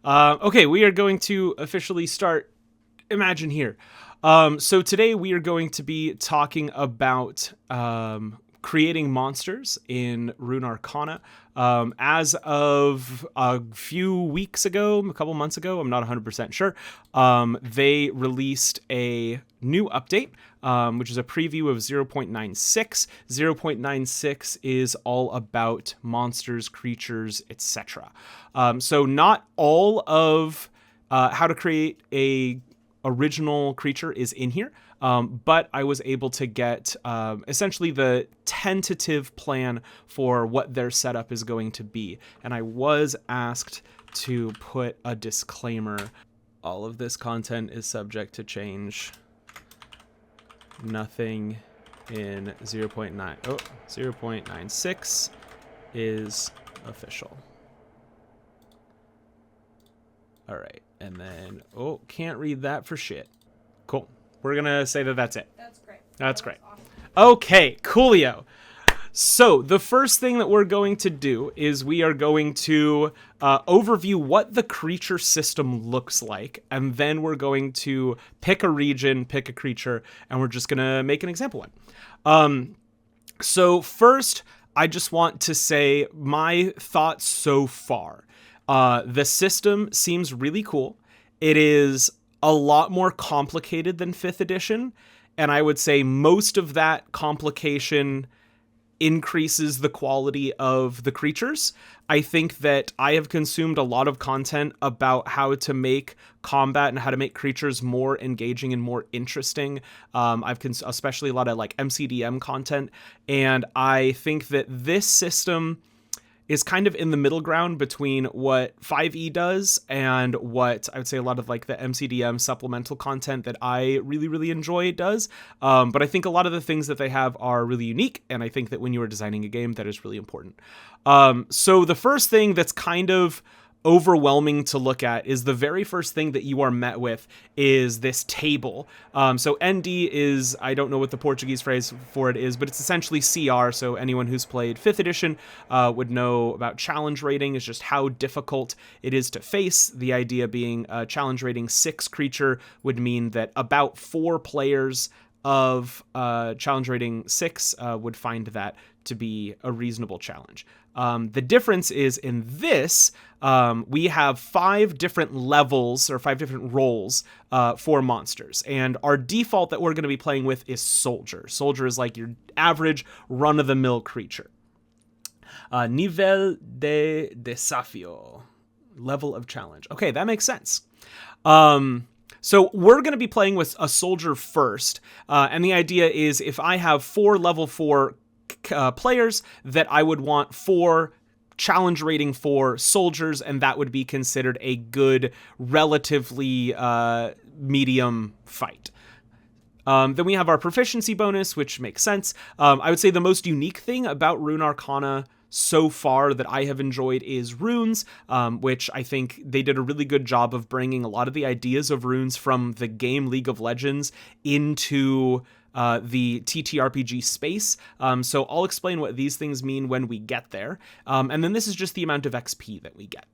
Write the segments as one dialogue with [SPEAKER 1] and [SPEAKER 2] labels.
[SPEAKER 1] Okay, we are going to officially start Imagine here. So today we are going to be talking about creating monsters in Runarcana. As of a few weeks ago, a couple months ago, I'm not 100% sure, they released a new update, which is a preview of 0.96. 0.96 is all about monsters, creatures, etc. So not all of how to create a original creature is in here, but I was able to get essentially the tentative plan for what their setup is going to be. And I was asked to put a disclaimer. All of this content is subject to change. Nothing in 0.96 is official. All right. And then, can't read that for shit. Cool. We're going to say that that's it.
[SPEAKER 2] That's great.
[SPEAKER 1] That's great. Awesome. Okay, coolio. So the first thing that we're going to do is we are going to overview what the creature system looks like. And then we're going to pick a region, pick a creature, and we're just going to make an example one. So first, I just want to say my thoughts so far. The system seems really cool. It is a lot more complicated than 5th edition, and I would say most of that complication increases the quality of the creatures. I think that I have consumed a lot of content about how to make combat and how to make creatures more engaging and more interesting. Especially a lot of like MCDM content, and I think that this system is kind of in the middle ground between what 5e does and what I would say a lot of like the MCDM supplemental content that I really, really enjoy does. But I think a lot of the things that they have are really unique. And I think that when you are designing a game, that is really important. So the first thing that's kind of overwhelming to look at is the very first thing that you are met with is this table. So ND is, I don't know what the Portuguese phrase for it is, but it's essentially CR. So anyone who's played 5th edition would know about challenge rating is just how difficult it is to face. The idea being a challenge rating 6 creature would mean that about 4 players of challenge rating 6 would find that to be a reasonable challenge. The difference is in this, we have 5 different levels or 5 different roles for monsters. And our default that we're going to be playing with is Soldier. Soldier is like your average run-of-the-mill creature. Nivel de desafio. Level of challenge. Okay, that makes sense. So we're going to be playing with a Soldier first. And the idea is if I have 4 level 4 players, that I would want 4 challenge rating 4 soldiers, and that would be considered a good, relatively medium fight. Then we have our proficiency bonus, which makes sense. I would say the most unique thing about Runarcana so far that I have enjoyed is runes, which I think they did a really good job of bringing a lot of the ideas of runes from the game League of Legends into the TTRPG space. So I'll explain what these things mean when we get there. And then this is just the amount of XP that we get.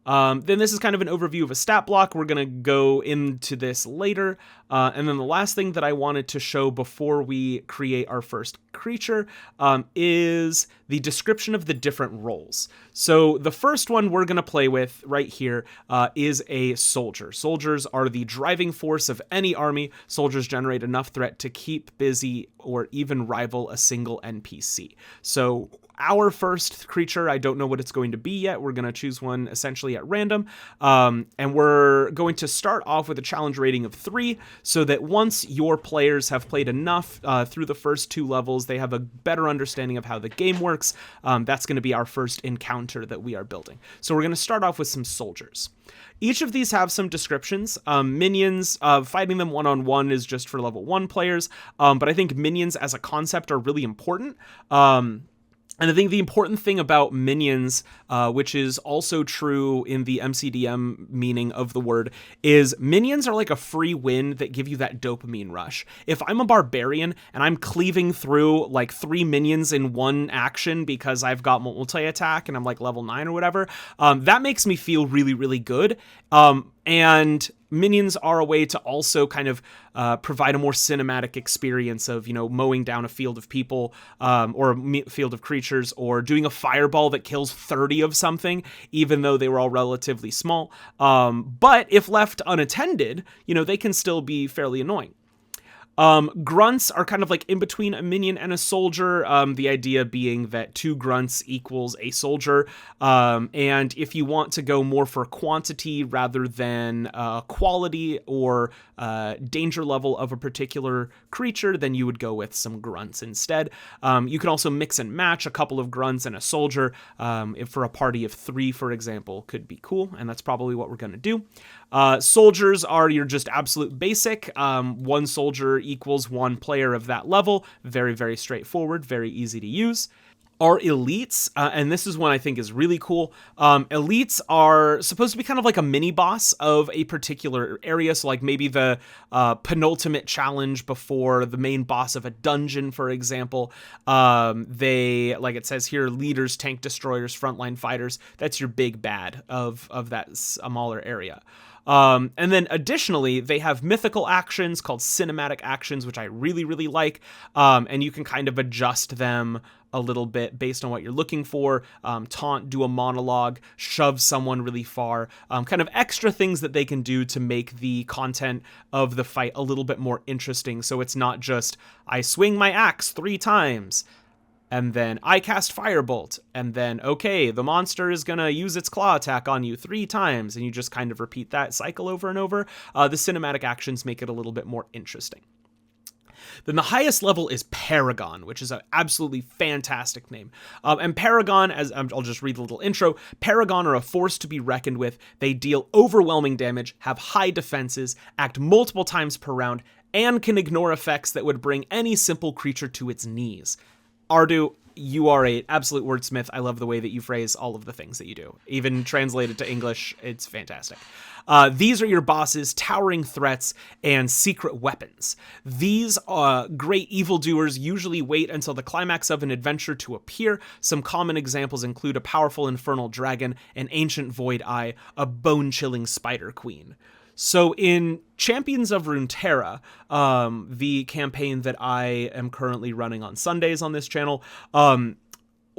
[SPEAKER 1] Then this is kind of an overview of a stat block. We're going to go into this later. And then the last thing that I wanted to show before we create our first creature is the description of the different roles. So the first one we're going to play with right here is a soldier. Soldiers are the driving force of any army. Soldiers generate enough threat to keep busy or even rival a single NPC. So our first creature, I don't know what it's going to be yet. We're going to choose one essentially at random. And we're going to start off with a challenge rating of 3 so that once your players have played enough through the first 2 levels, they have a better understanding of how the game works. That's going to be our first encounter that we are building. So we're going to start off with some soldiers. Each of these have some descriptions. Minions, fighting them one-on-one is just for level 1 players. But I think minions as a concept are really important. And I think the important thing about minions, which is also true in the MCDM meaning of the word, is minions are like a free win that give you that dopamine rush. If I'm a barbarian and I'm cleaving through like 3 minions in one action because I've got multi-attack and I'm like level 9 or whatever, that makes me feel really, really good. And minions are a way to also kind of provide a more cinematic experience of, mowing down a field of people or a field of creatures, or doing a fireball that kills 30 of something, even though they were all relatively small. But if left unattended, they can still be fairly annoying. Grunts are kind of like in between a minion and a soldier, the idea being that 2 grunts equals a soldier, and if you want to go more for quantity rather than quality or danger level of a particular creature, then you would go with some grunts instead. You can also mix and match a couple of grunts and a soldier, if for a party of 3, for example, could be cool, and that's probably what we're going to do. Soldiers are your just absolute basic. 1 soldier equals 1 player of that level. Very, very straightforward, very easy to use. Our elites, and this is one I think is really cool. Elites are supposed to be kind of like a mini boss of a particular area. So like maybe the penultimate challenge before the main boss of a dungeon, for example. They, like it says here, leaders, tank destroyers, frontline fighters. That's your big bad of that smaller area. And then additionally, they have mythical actions called cinematic actions, which I really, really like. And you can kind of adjust them a little bit based on what you're looking for. Taunt, do a monologue, shove someone really far, kind of extra things that they can do to make the content of the fight a little bit more interesting. So it's not just, I swing my axe 3 times. And then I cast Firebolt, and then, okay, the monster is going to use its claw attack on you 3 times, and you just kind of repeat that cycle over and over. The cinematic actions make it a little bit more interesting. Then the highest level is Paragon, which is an absolutely fantastic name. And Paragon, as I'll just read a little intro, Paragon are a force to be reckoned with. They deal overwhelming damage, have high defenses, act multiple times per round, and can ignore effects that would bring any simple creature to its knees. Ardu, you are an absolute wordsmith. I love the way that you phrase all of the things that you do. Even translated to English, it's fantastic. These are your bosses, towering threats, and secret weapons. These great evildoers usually wait until the climax of an adventure to appear. Some common examples include a powerful infernal dragon, an ancient void eye, a bone-chilling spider queen. So in Champions of Runeterra, the campaign that I am currently running on Sundays on this channel,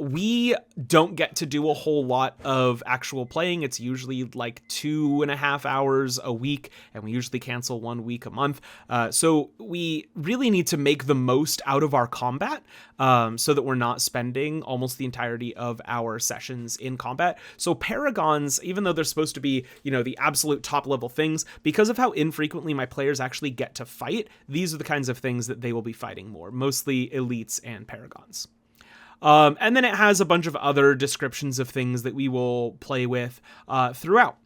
[SPEAKER 1] we don't get to do a whole lot of actual playing. It's usually like 2.5 hours a week, and we usually cancel 1 week a month. So we really need to make the most out of our combat, so that we're not spending almost the entirety of our sessions in combat. So Paragons, even though they're supposed to be, the absolute top level things, because of how infrequently my players actually get to fight, these are the kinds of things that they will be fighting more, mostly elites and Paragons. And then it has a bunch of other descriptions of things that we will play with throughout.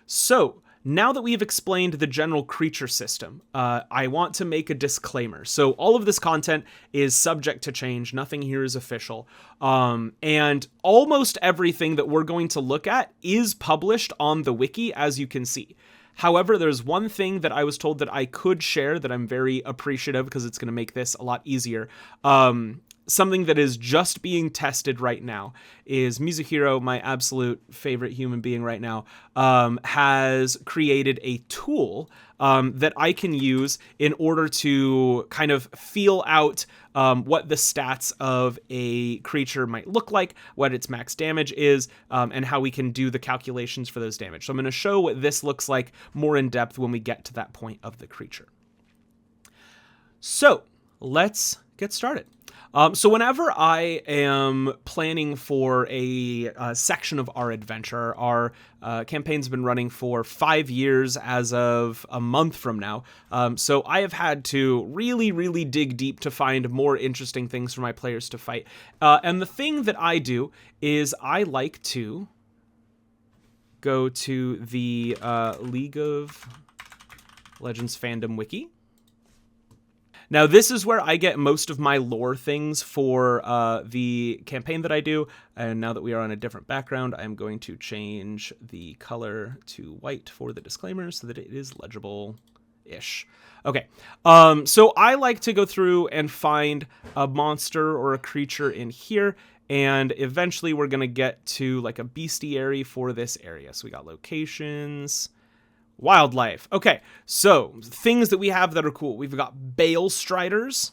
[SPEAKER 1] So now that we've explained the general creature system, I want to make a disclaimer. So all of this content is subject to change. Nothing here is official. And almost everything that we're going to look at is published on the wiki, as you can see. However, there's one thing that I was told that I could share that I'm very appreciative, because it's going to make this a lot easier. Something that is just being tested right now is Mizuhiro, my absolute favorite human being right now, has created a tool that I can use in order to kind of feel out what the stats of a creature might look like, what its max damage is, and how we can do the calculations for those damage. So I'm going to show what this looks like more in depth when we get to that point of the creature. So let's get started. So whenever I am planning for a section of our adventure, our campaign's been running for 5 years as of a month from now. So I have had to really, really dig deep to find more interesting things for my players to fight. And the thing that I do is I like to go to the League of Legends fandom wiki. Now, this is where I get most of my lore things for the campaign that I do. And now that we are on a different background, I'm going to change the color to white for the disclaimer so that it is legible-ish. Okay, so I like to go through and find a monster or a creature in here, and eventually we're going to get to like a bestiary for this area. So we got locations, wildlife. Okay, so things that we have that are cool. We've got Bale Striders,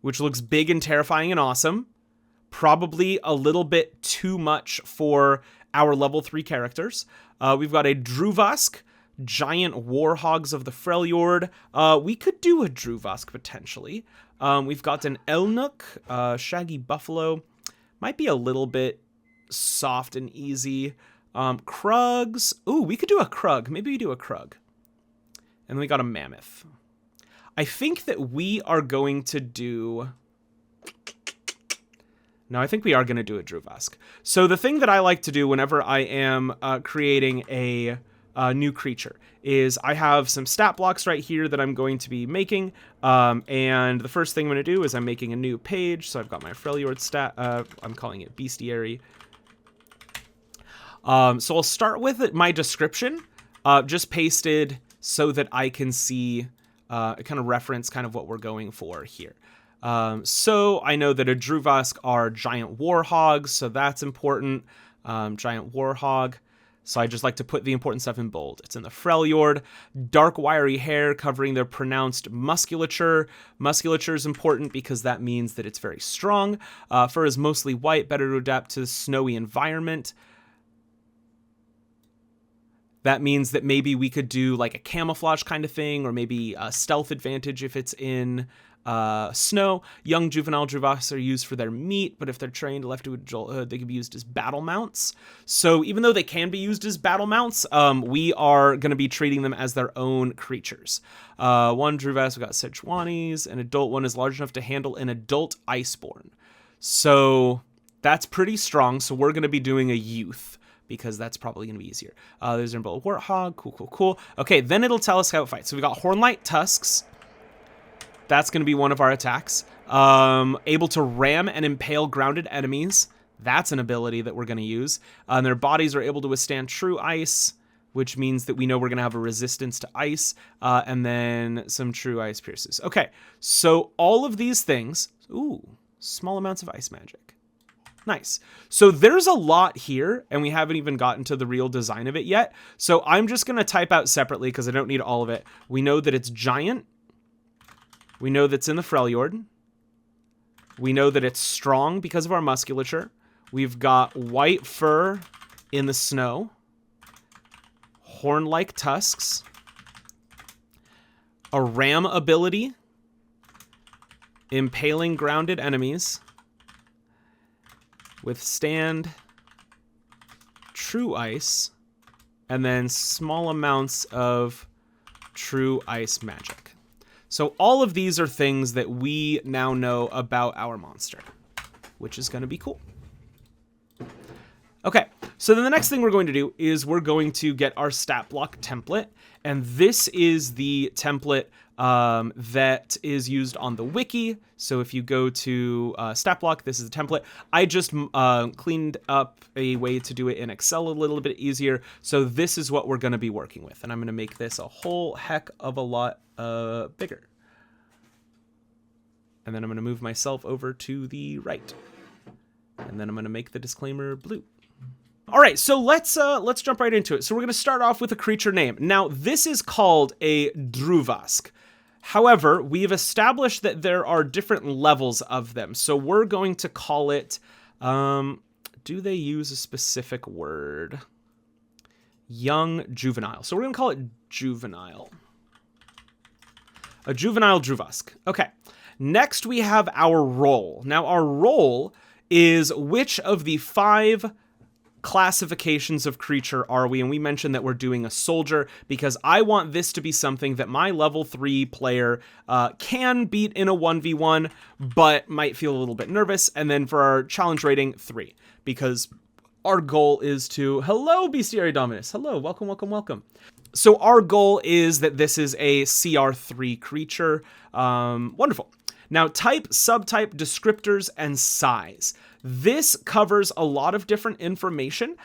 [SPEAKER 1] which looks big and terrifying and awesome. Probably a little bit too much for our level 3 characters. We've got a Drüvask, giant warhogs of the Freljord. We could do a Drüvask potentially. We've got an Elnuk, shaggy buffalo. Might be a little bit soft and easy. Krugs. Ooh, we could do a Krug. Maybe we do a Krug. And then we got a Mammoth. I think that we are going to do... No, I think we are going to do a Drüvask. So the thing that I like to do whenever I am creating a new creature is I have some stat blocks right here that I'm going to be making. And the first thing I'm going to do is I'm making a new page. So I've got my Freljord stat. I'm calling it Bestiary. So I'll start with my description, just pasted so that I can see, kind of reference kind of what we're going for here. So I know that a Drüvask are giant warhogs, so that's important. Giant warhog. So I just like to put the important stuff in bold. It's in the Freljord. Dark wiry hair covering their pronounced musculature. Musculature is important because that means that it's very strong. Fur is mostly white, better to adapt to the snowy environment. That means that maybe we could do like a camouflage kind of thing, or maybe a stealth advantage if it's in snow. Young juvenile Drüvask are used for their meat, but if they're trained left to adulthood, they can be used as battle mounts. So even though they can be used as battle mounts, we are going to be treating them as their own creatures. One Drüvask, we got Sejuani's. An adult one is large enough to handle an adult Iceborn. So that's pretty strong. So we're going to be doing a youth, because that's probably going to be easier. There's an umbrella warthog. Cool, cool, cool. Okay, then it'll tell us how it fights. So we got Hornlight Tusks. That's going to be one of our attacks. Able to ram and impale grounded enemies. That's an ability that we're going to use. And their bodies are able to withstand true ice, which means that we know we're going to have a resistance to ice. And then some true ice pierces. Okay, so all of these things... Ooh, small amounts of ice magic. Nice. So there's a lot here, and we haven't even gotten to the real design of it yet. So I'm just going to type out separately because I don't need all of it. We know that it's giant. We know that's in the Freljord. We know that it's strong because of our musculature. We've got white fur in the snow. Horn-like tusks. A ram ability. Impaling grounded enemies. Withstand true ice, and then small amounts of true ice magic. So all of these are things that we now know about our monster, which is going to be cool. Okay, so then the next thing we're going to do is we're going to get our stat block template, and this is the template that is used on the wiki. So if you go to stat block, this is the template. I just cleaned up a way to do it in Excel a little bit easier. So this is what we're going to be working with, and I'm going to make this a whole heck of a lot bigger. And then I'm going to move myself over to the right, and then I'm going to make the disclaimer blue. All right, so let's jump right into it. So we're going to start off with a creature name. Now, this is called a Drüvask. However, we've established that there are different levels of them. So we're going to call it, do they use a specific word? Young Juvenile. So we're going to call it Juvenile. A Juvenile Drüvask. Okay. Next, we have our role. Now, our role is which of the 5 classifications of creature are we? And we mentioned that we're doing a soldier because I want this to be something that my level 3 player can beat in a 1v1, but might feel a little bit nervous. And then for our challenge rating, 3, because our goal is to... Hello, Bestiary Dominus. Hello, welcome, welcome, welcome. So our goal is that this is a CR3 creature. Wonderful. Now, type, subtype, descriptors, and size. This covers a lot of different information.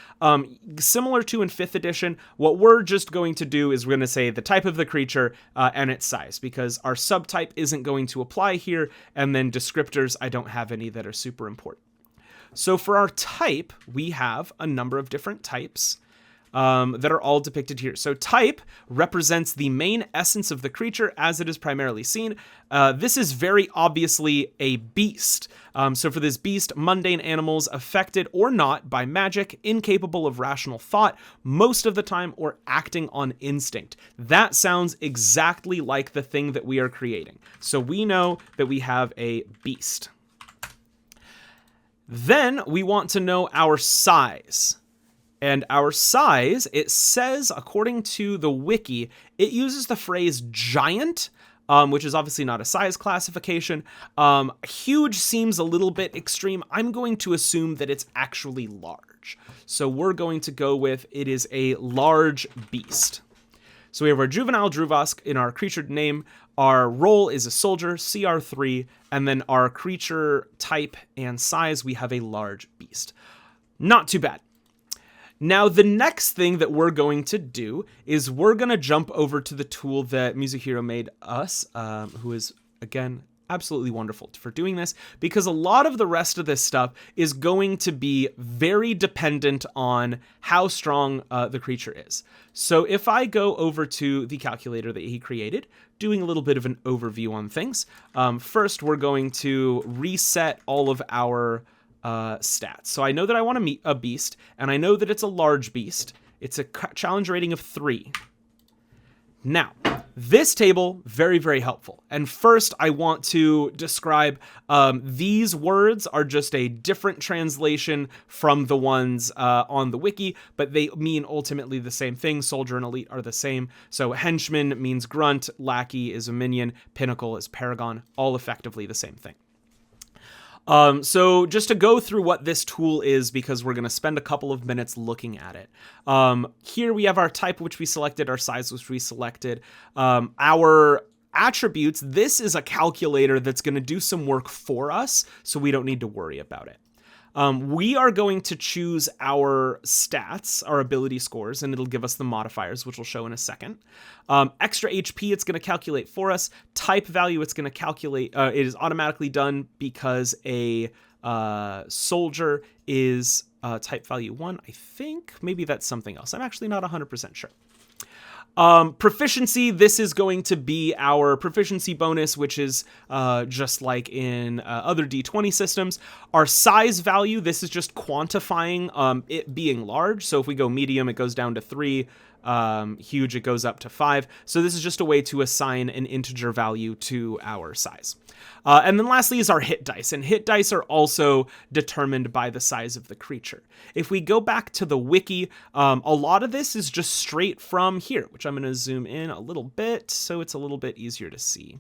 [SPEAKER 1] Similar to in 5th edition, what we're just going to do is we're going to say the type of the creature and its size, because our subtype isn't going to apply here, and then descriptors, I don't have any that are super important. So for our type, we have a number of different types that are all depicted here. So type represents the main essence of the creature as it is primarily seen. This is very obviously a beast. So for this beast, mundane animals affected or not by magic, incapable of rational thought most of the time, or acting on instinct. That sounds exactly like the thing that we are creating. So we know that we have a beast. Then we want to know our size. And our size, it says, according to the wiki, it uses the phrase giant, which is obviously not a size classification. Huge seems a little bit extreme. I'm going to assume that it's actually large. So we're going to go with it is a large beast. So we have our Juvenile Drüvask in our creature name. Our role is a soldier, CR3, and then our creature type and size, we have a large beast. Not too bad. Now, the next thing that we're going to do is we're going to jump over to the tool that Music made us, who is, again, absolutely wonderful for doing this, because a lot of the rest of this stuff is going to be very dependent on how strong the creature is. So if I go over to the calculator that he created, doing a little bit of an overview on things, first we're going to reset all of our stats. So I know that I want to meet a beast, and I know that it's a large beast. It's a challenge rating of 3. Now, this table, very, very helpful. And first, I want to describe these words are just a different translation from the ones on the wiki, but they mean ultimately the same thing. Soldier and elite are the same. So henchman means grunt, lackey is a minion, pinnacle is paragon, all effectively the same thing. So just to go through what this tool is, because we're going to spend a couple of minutes looking at it. Here we have our type, which we selected, our size, which we selected, our attributes. This is a calculator that's going to do some work for us, so we don't need to worry about it. We are going to choose our stats, our ability scores, and it'll give us the modifiers, which we'll show in a second. Extra HP, it's going to calculate for us. Type value, it's going to calculate. It is automatically done because a soldier is type value 1. I think maybe that's something else. I'm actually not 100% sure. Proficiency, this is going to be our proficiency bonus, which is just like in other D20 systems. Our size value, this is just quantifying it being large. So if we go medium, it goes down to 3. Huge, it goes up to 5. So this is just a way to assign an integer value to our size. And then lastly is our hit dice, and hit dice are also determined by the size of the creature. If we go back to the wiki, a lot of this is just straight from here, which I'm going to zoom in a little bit so it's a little bit easier to see.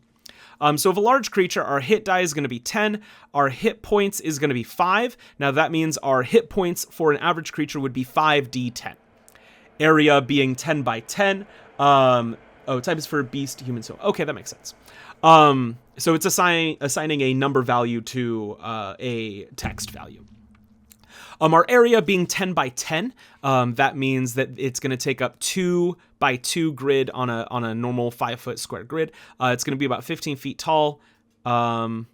[SPEAKER 1] So if a large creature, our hit die is going to be 10, our hit points is going to be 5. Now that means our hit points for an average creature would be 5d10. Area being 10 by 10. Type is for beast, human, so okay, that makes sense. So it's assigning a number value to a text value. Our area being 10 by 10, that means that it's going to take up 2 by 2 grid on a normal 5-foot square grid. It's going to be about 15 feet tall. And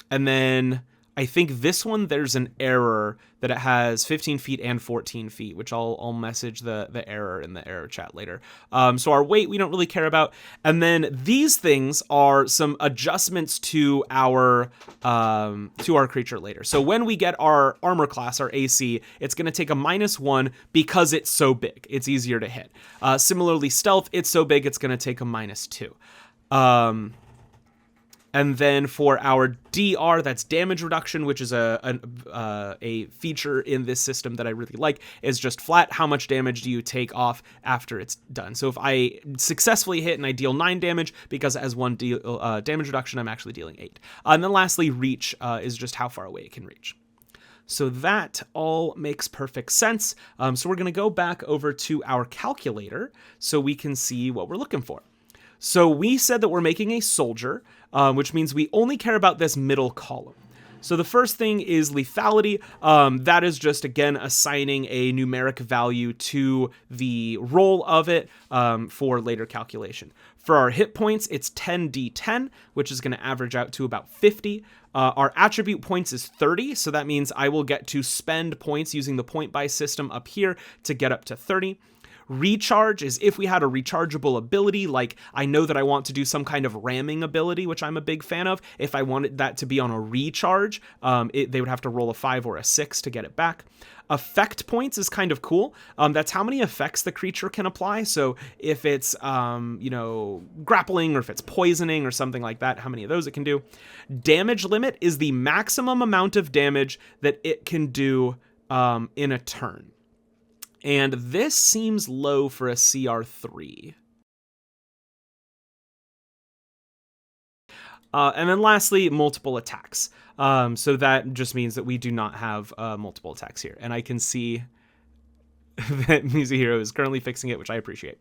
[SPEAKER 1] then I think this one, there's an error that it has 15 feet and 14 feet, which I'll message the error in the error chat later. So our weight, we don't really care about. And then these things are some adjustments to our creature later. So when we get our armor class, our AC, it's going to take a -1 because it's so big. It's easier to hit. Similarly, stealth, it's so big, it's going to take a -2. And then for our DR, that's damage reduction, which is a feature in this system that I really like, is just flat. How much damage do you take off after it's done? So if I successfully hit and I deal 9 damage, because as 1 damage reduction, I'm actually dealing 8. And then lastly, reach is just how far away it can reach. So that all makes perfect sense. So we're going to go back over to our calculator so we can see what we're looking for. So we said that we're making a soldier, which means we only care about this middle column. So the first thing is lethality. That is just, again, assigning a numeric value to the roll of it for later calculation. For our hit points, it's 10d10, which is going to average out to about 50. Our attribute points is 30, so that means I will get to spend points using the point buy system up here to get up to 30. Recharge is if we had a rechargeable ability, like I know that I want to do some kind of ramming ability, which I'm a big fan of. If I wanted that to be on a recharge, they would have to roll a 5 or a 6 to get it back. Effect points is kind of cool. That's how many effects the creature can apply. So if it's, grappling, or if it's poisoning or something like that, how many of those it can do. Damage limit is the maximum amount of damage that it can do in a turn. And this seems low for a CR3. And then lastly, multiple attacks. So that just means that we do not have multiple attacks here. And I can see that Music Hero is currently fixing it, which I appreciate.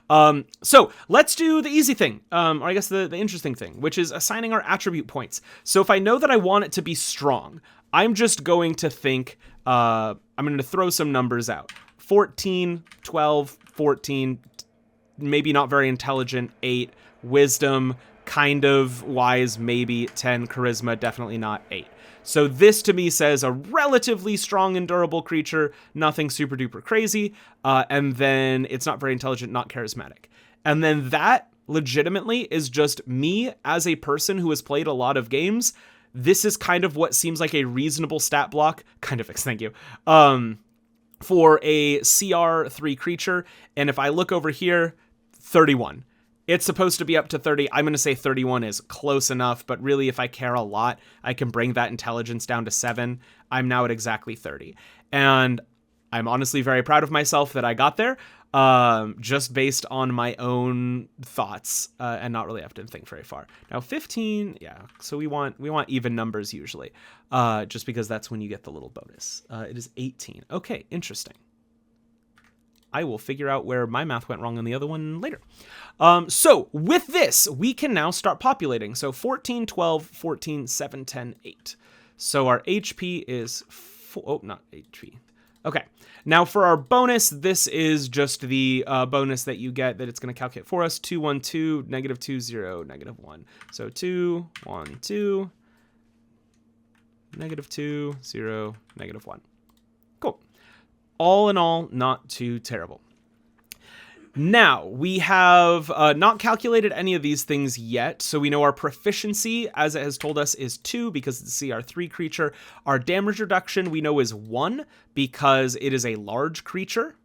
[SPEAKER 1] So let's do the easy thing, or I guess the interesting thing, which is assigning our attribute points. So if I know that I want it to be strong, I'm just going to think, I'm going to throw some numbers out. 14, 12, 14, maybe not very intelligent, 8, wisdom, kind of wise, maybe 10, charisma, definitely not 8. So this to me says a relatively strong and durable creature, nothing super duper crazy, and then it's not very intelligent, not charismatic. And then that legitimately is just me as a person who has played a lot of games. This is kind of what seems like a reasonable stat block, kind of, thank you, for a CR3 creature. And if I look over here, 31. It's supposed to be up to 30. I'm going to say 31 is close enough, but really if I care a lot, I can bring that intelligence down to 7. I'm now at exactly 30. And I'm honestly very proud of myself that I got there, just based on my own thoughts, and not really have to think very far. Now 15, yeah, so we want even numbers usually, just because that's when you get the little bonus. It is 18. Okay, interesting. I will figure out where my math went wrong on the other one later. So with this, we can now start populating. So 14, 12, 14, 7, 10, 8. So our HP is, not HP. Okay, now for our bonus, this is just the bonus that you get that it's going to calculate for us. 2, 1, 2, negative 2, 0, negative 1. So 2, 1, 2, negative 2, 0, negative 1. Cool. All in all, not too terrible. Now, we have not calculated any of these things yet, so we know our proficiency, as it has told us, is 2 because it's a CR3 creature. Our damage reduction we know is 1 because it is a large creature,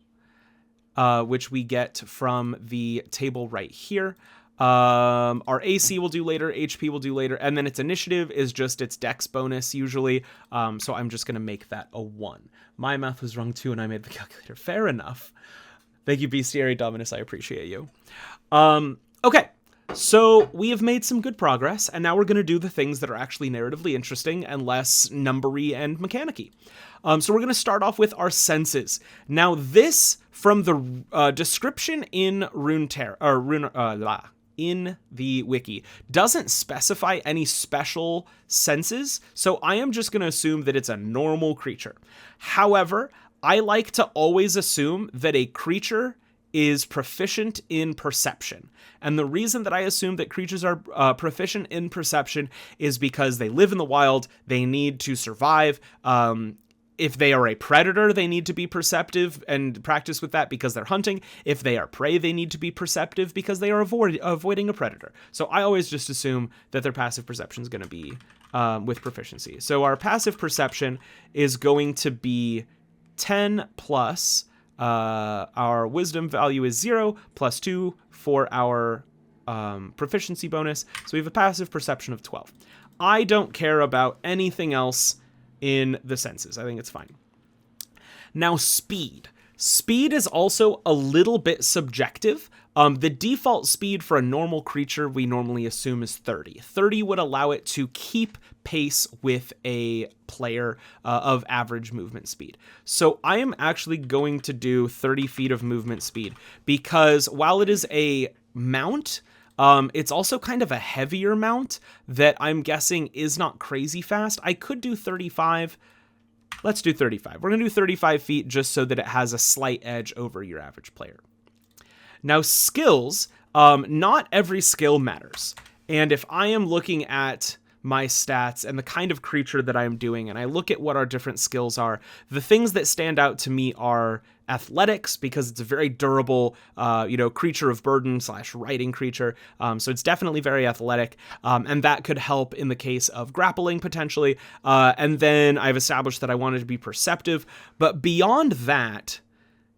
[SPEAKER 1] which we get from the table right here. Our AC will do later, HP will do later, and then its initiative is just its dex bonus usually, so I'm just going to make that a 1. My math was wrong too, and I made the calculator. Fair enough. Thank you, Bestiary Dominus. I appreciate you. Okay, so we have made some good progress, and now we're going to do the things that are actually narratively interesting and less numbery and mechanic-y. So we're going to start off with our senses. Now, this, from the description in in the wiki, doesn't specify any special senses, so I am just going to assume that it's a normal creature. However, I like to always assume that a creature is proficient in perception. And the reason that I assume that creatures are proficient in perception is because they live in the wild, they need to survive. If they are a predator, they need to be perceptive and practice with that because they're hunting. If they are prey, they need to be perceptive because they are avoiding a predator. So I always just assume that their passive perception is going to be with proficiency. So our passive perception is going to be 10 plus our wisdom value is 0 plus 2 for our proficiency bonus. So we have a passive perception of 12. I don't care about anything else in the senses. I think it's fine. Now, speed. Speed is also a little bit subjective. The default speed for a normal creature we normally assume is 30. 30 would allow it to keep pace with a player of average movement speed. So I am actually going to do 30 feet of movement speed because while it is a mount, it's also kind of a heavier mount that I'm guessing is not crazy fast. I could do 35. Let's do 35. We're going to do 35 feet just so that it has a slight edge over your average player. Now, skills, not every skill matters. And if I am looking at my stats and the kind of creature that I'm doing, and I look at what our different skills are, the things that stand out to me are athletics, because it's a very durable, creature of burden / riding creature. So it's definitely very athletic. And that could help in the case of grappling potentially. And then I've established that I wanted to be perceptive. But beyond that,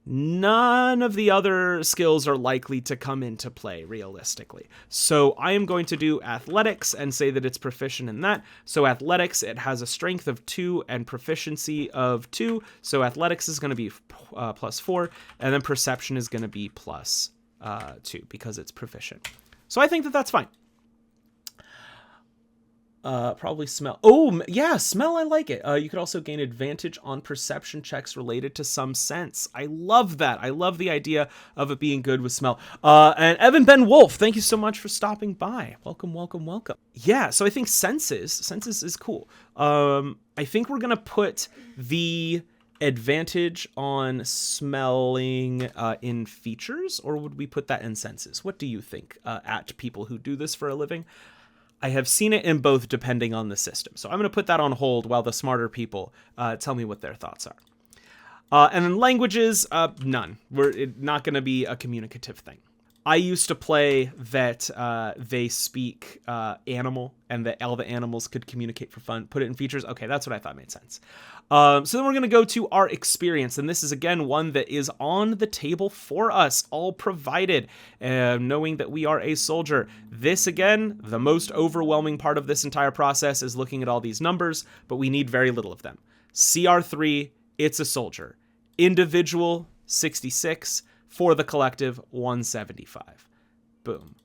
[SPEAKER 1] none of the other skills are likely to come into play realistically. So I am going to do athletics and say that it's proficient in that. So athletics, it has a strength of 2 and proficiency of 2. So athletics is going to be +4, and then perception is going to be +2 because it's proficient. So I think that that's fine. Probably smell. Oh, yeah, smell, I like it. You could also gain advantage on perception checks related to some sense. I love that. I love the idea of it being good with smell. And Evan Ben Wolf, thank you so much for stopping by. Welcome, welcome, welcome. Yeah, so I think senses is cool. I think we're going to put the advantage on smelling in features, or would we put that in senses? What do you think, at people who do this for a living? I have seen it in both depending on the system. So I'm going to put that on hold while the smarter people tell me what their thoughts are. And then languages, none. We're not going to be a communicative thing. I used to play that they speak animal and that all the animals could communicate for fun. Put it in features. Okay, that's what I thought made sense. So then we're going to go to our experience. And this is, again, one that is on the table for us, all provided, knowing that we are a soldier. This, again, the most overwhelming part of this entire process is looking at all these numbers, but we need very little of them. CR3, it's a soldier. Individual, 66. For the collective, 175. Boom.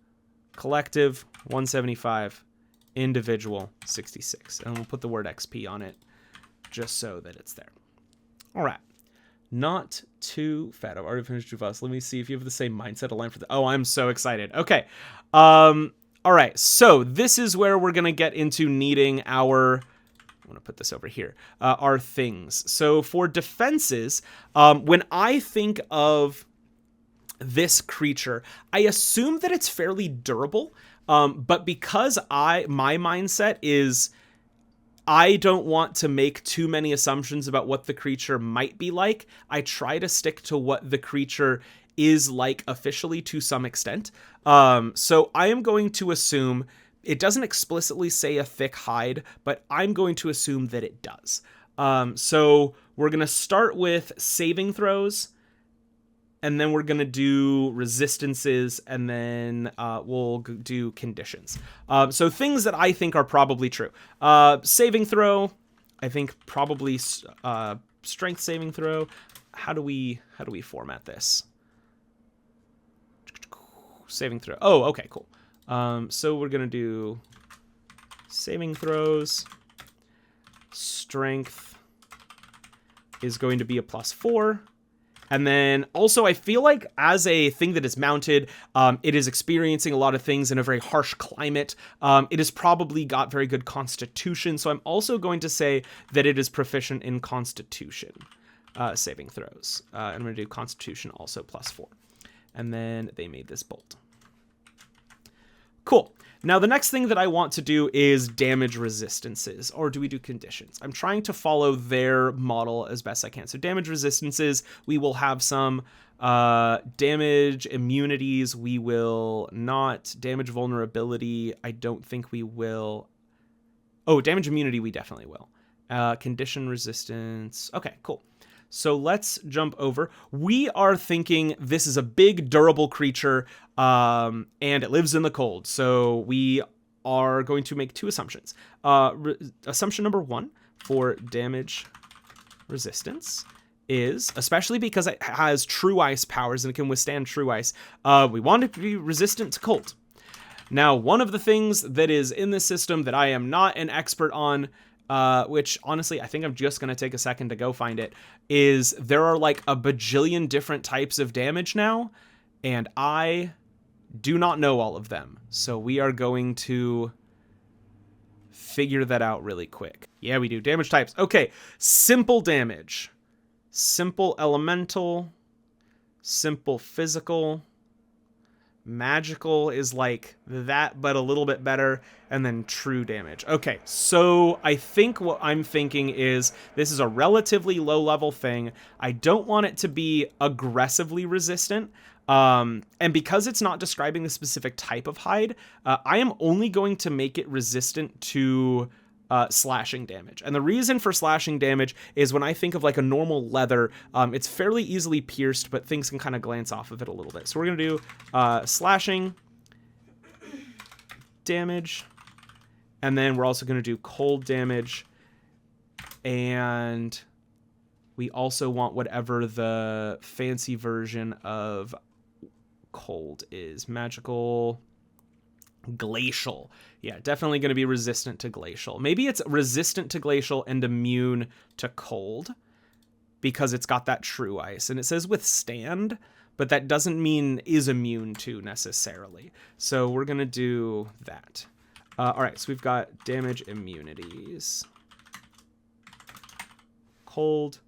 [SPEAKER 1] Collective, 175. Individual, 66. And we'll put the word XP on it just so that it's there. All right. Not too fat. I've already finished Drüvask. Let me see if you have the same mindset aligned for the... Oh, I'm so excited. Okay. All right. So this is where we're going to get into needing our... I'm going to put this over here. Our things. So for defenses, when I think of this creature, I assume that it's fairly durable, but because my mindset is I don't want to make too many assumptions about what the creature might be like, I try to stick to what the creature is like officially to some extent. So I am going to assume, it doesn't explicitly say a thick hide, but I'm going to assume that it does. So we're going to start with saving throws, and then we're going to do resistances, and then we'll do conditions. So things that I think are probably true. Saving throw, I think probably strength saving throw. How do we format this? Saving throw. Oh, okay, cool. So we're going to do saving throws. Strength is going to be a +4. And then also I feel like as a thing that is mounted, it is experiencing a lot of things in a very harsh climate. It has probably got very good constitution. So I'm also going to say that it is proficient in constitution saving throws. I'm going to do constitution also +4. And then they made this bolt. Cool. Now, the next thing that I want to do is damage resistances, or do we do conditions? I'm trying to follow their model as best I can. So damage resistances, we will have some damage immunities. We will not. Damage vulnerability, I don't think we will. Oh, damage immunity, we definitely will. Condition resistance. Okay, cool. So let's jump over. We are thinking this is a big, durable creature, and it lives in the cold. So we are going to make two assumptions. Assumption number 1 for damage resistance is, especially because it has true ice powers and it can withstand true ice, we want it to be resistant to cold. Now, one of the things that is in this system that I am not an expert on, which honestly, I think I'm just going to take a second to go find it, is there are like a bajillion different types of damage now, and I do not know all of them. So we are going to figure that out really quick. Yeah, we do. Damage types. Okay, simple damage. Simple elemental. Simple physical. Magical is like that, but a little bit better, and then true damage. Okay, so I think what I'm thinking is this is a relatively low-level thing. I don't want it to be aggressively resistant, and because it's not describing the specific type of hide, I am only going to make it resistant to slashing damage. And the reason for slashing damage is when I think of like a normal leather, it's fairly easily pierced, but things can kind of glance off of it a little bit. So we're going to do slashing damage, and then we're also going to do cold damage, and we also want whatever the fancy version of cold is. Magical... glacial. Yeah, definitely going to be resistant to glacial. Maybe it's resistant to glacial and immune to cold because it's got that true ice. And it says withstand, but that doesn't mean is immune to necessarily. So we're going to do that. All right, so we've got damage immunities. Cold.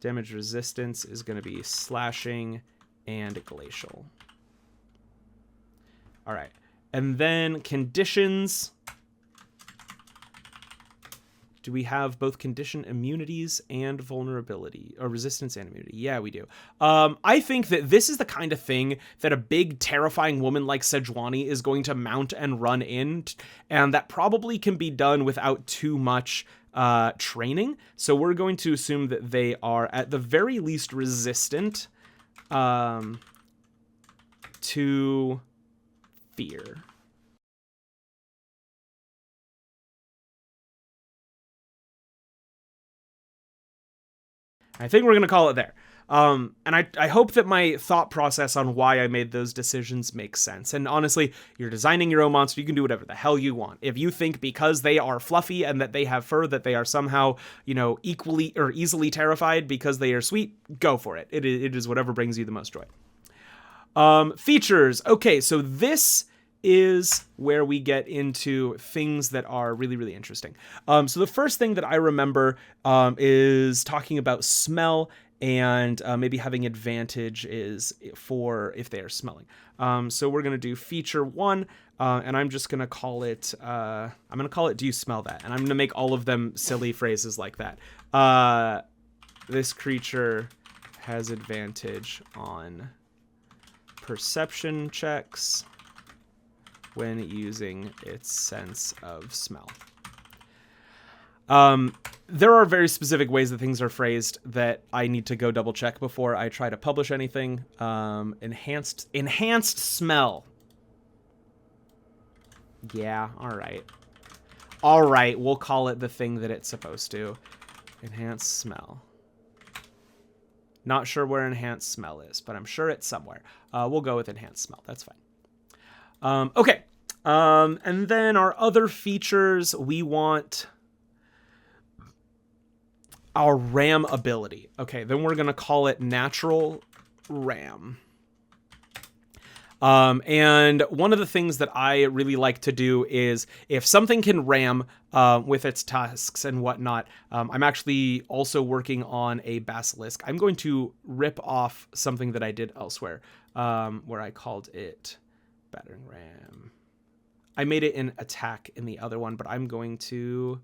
[SPEAKER 1] Damage resistance is going to be slashing and glacial. All right. And then conditions. Do we have both condition immunities and vulnerability, or resistance and immunity? Yeah, we do. I think that this is the kind of thing that a big, terrifying woman like Sejuani is going to mount and run in, and that probably can be done without too much training. So we're going to assume that they are, at the very least, resistant to fear. I think we're going to call it there. And I hope that my thought process on why I made those decisions makes sense. And honestly, you're designing your own monster. You can do whatever the hell you want. If you think because they are fluffy and that they have fur, that they are somehow, you know, equally or easily terrified because they are sweet, go for it. It is whatever brings you the most joy. Features. Okay, so this is where we get into things that are really, really interesting. So the first thing that I remember is talking about smell and maybe having advantage is for if they are smelling. So we're going to do feature 1, and I'm just going to call it, do you smell that? And I'm going to make all of them silly phrases like that. This creature has advantage on perception checks when using its sense of smell. There are very specific ways that things are phrased that I need to go double check before I try to publish anything. Enhanced smell. Yeah, all right, we'll call it the thing that it's supposed to. Enhanced smell. Not sure where enhanced smell is, but I'm sure it's somewhere. We'll go with enhanced smell. That's fine. Okay. And then our other features, we want our ram ability. Okay, then we're going to call it natural ram. And one of the things that I really like to do is if something can ram with its tusks and whatnot, I'm actually also working on a basilisk. I'm going to rip off something that I did elsewhere, where I called it battering ram. I made it in attack in the other one, but I'm going to...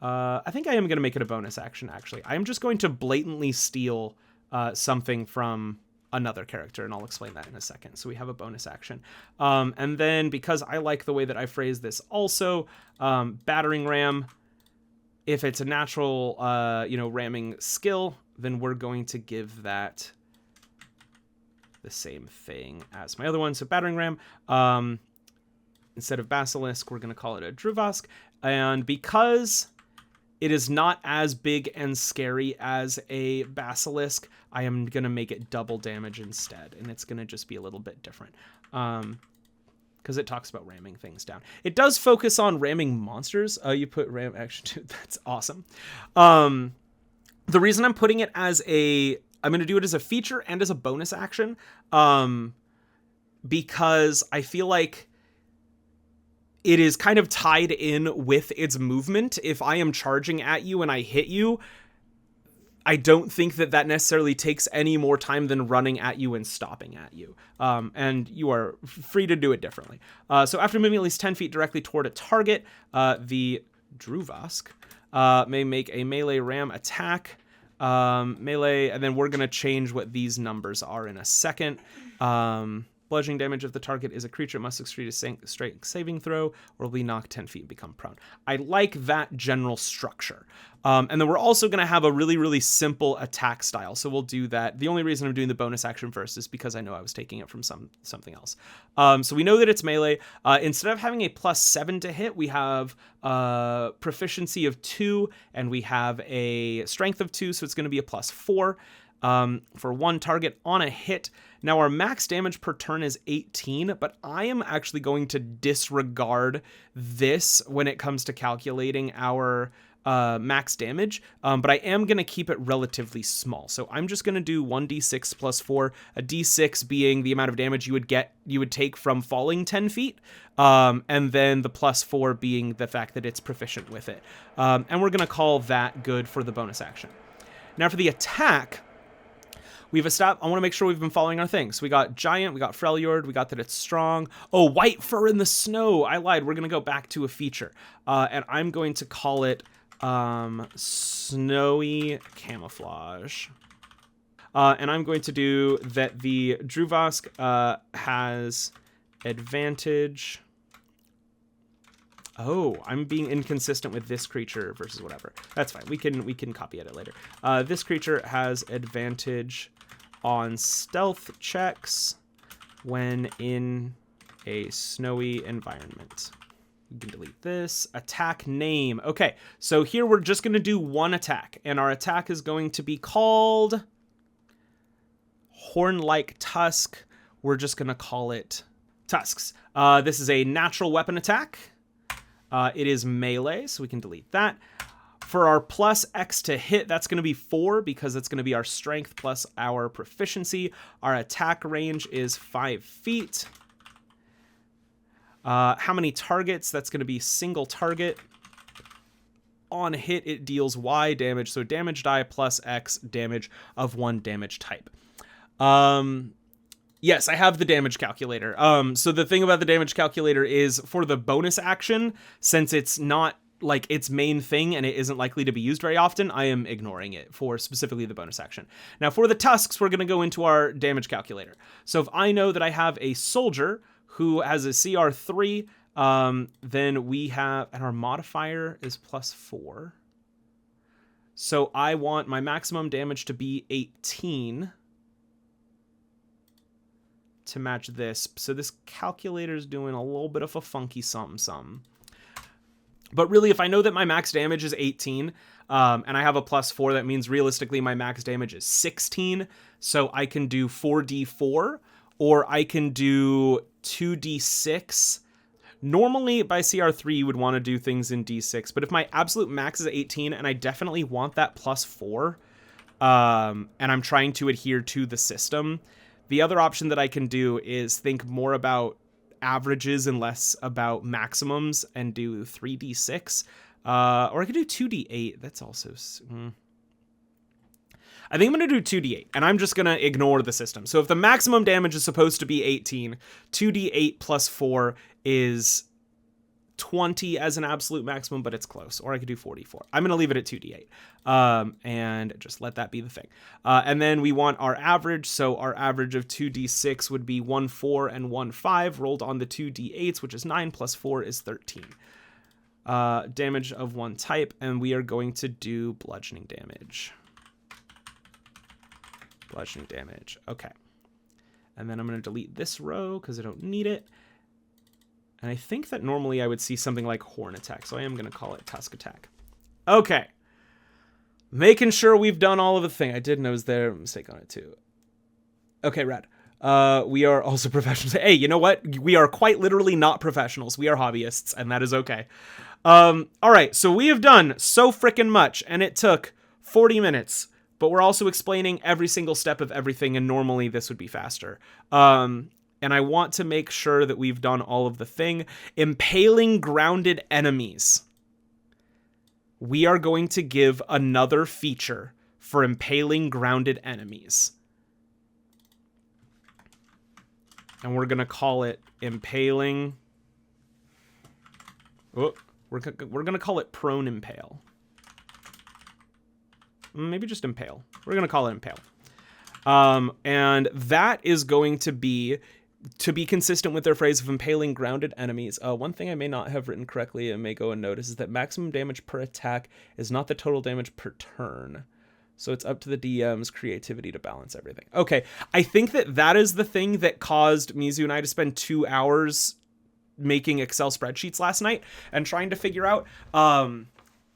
[SPEAKER 1] I think I am going to make it a bonus action, actually. I'm just going to blatantly steal something from another character, and I'll explain that in a second. So we have a bonus action. And then, because I like the way that I phrase this also, battering ram, if it's a natural, ramming skill, then we're going to give that the same thing as my other one. So battering ram, instead of basilisk, we're going to call it a Drüvask. And because It is not as big and scary as a basilisk. I am going to make it double damage instead, and it's going to just be a little bit different. Because it talks about ramming things down. It does focus on ramming monsters. You put ram action 2. That's awesome. The reason I'm putting it as I'm going to do it as a feature and as a bonus action, because I feel like it is kind of tied in with its movement. If I am charging at you and I hit you, I don't think that necessarily takes any more time than running at you and stopping at you. And you are free to do it differently. So after moving at least 10 feet directly toward a target, the Drüvask may make a melee ram attack. Melee, and then we're going to change what these numbers are in a second. Bludgeoning damage of the target is a creature must succeed a strength saving throw or will be knocked 10 feet and become prone. I like that general structure. And then we're also going to have a really, really simple attack style. So we'll do that. The only reason I'm doing the bonus action first is because I know I was taking it from something else. So we know that it's melee. Instead of having a +7 to hit, we have proficiency of 2 and we have a strength of 2. So it's going to be a +4. For one target on a hit. Now our max damage per turn is 18, but I am actually going to disregard this when it comes to calculating our max damage, but I am going to keep it relatively small. So I'm just going to do 1d6 +4, a d6 being the amount of damage you would take from falling 10 feet, and then the +4 being the fact that it's proficient with it. And we're going to call that good for the bonus action. Now for the attack, I want to make sure we've been following our things. We got giant, we got Freljord, we got that it's strong. Oh, white fur in the snow. I lied. We're going to go back to a feature. And I'm going to call it snowy camouflage. And I'm going to do that the Drüvask has advantage. Oh, I'm being inconsistent with this creature versus whatever. That's fine. We can copy edit later. This creature has advantage on stealth checks when in a snowy environment. We can delete this. Attack name. Okay, so here we're just going to do one attack, and our attack is going to be called Horn-like Tusk. We're just going to call it Tusks. This is a natural weapon attack. It is melee, so we can delete that. For our +X to hit, that's going to be 4 because it's going to be our strength plus our proficiency. Our attack range is 5 feet. How many targets? That's going to be single target. On hit, it deals Y damage, so damage die +X damage of 1 damage type. Yes, I have the damage calculator. So the thing about the damage calculator is for the bonus action, since it's not like its main thing and it isn't likely to be used very often, I am ignoring it for specifically the bonus action. Now for the tusks, we're going to go into our damage calculator. So if I know that I have a soldier who has a CR3, then we have, and our modifier is +4. So I want my maximum damage to be 18. To match this. So this calculator is doing a little bit of a funky something. But really, if I know that my max damage is 18, and I have a +4, that means realistically my max damage is 16. So I can do 4d4, or I can do 2d6. Normally, by CR3, you would want to do things in d6. But if my absolute max is 18, and I definitely want that +4, and I'm trying to adhere to the system, the other option that I can do is think more about averages and less about maximums and do 3d6. Or I could do 2d8. That's also... I think I'm going to do 2d8, and I'm just going to ignore the system. So if the maximum damage is supposed to be 18, 2d8 +4 is 20 as an absolute maximum, but it's close. Or I could do 44. I'm going to leave it at 2d8 and just let that be the thing. And then we want our average. So our average of 2d6 would be 1, 4, and 1, 5 rolled on the 2d8s, which is 9 + 4 is 13. Damage of one type, and we are going to do bludgeoning damage. Bludgeoning damage. Okay. And then I'm going to delete this row because I don't need it. And I think that normally I would see something like horn attack, so I am going to call it tusk attack. Okay. Making sure we've done all of the thing. I did notice there a mistake on it too. Okay, rad. We are also professionals. Hey, you know what? We are quite literally not professionals. We are hobbyists, and that is okay. All right, so we have done so frickin' much, and it took 40 minutes, but we're also explaining every single step of everything, and normally this would be faster. And I want to make sure that we've done all of the thing. Impaling grounded enemies. We are going to give another feature for impaling grounded enemies. And we're going to call it impaling. Oh, we're going to call it prone impale. Maybe just impale. We're going to call it impale. And that is going to be consistent with their phrase of impaling grounded enemies. One thing I may not have written correctly and may go unnoticed is that maximum damage per attack is not the total damage per turn. So it's up to the DM's creativity to balance everything. Okay, I think that is the thing that caused Mizu and I to spend 2 hours making Excel spreadsheets last night and trying to figure out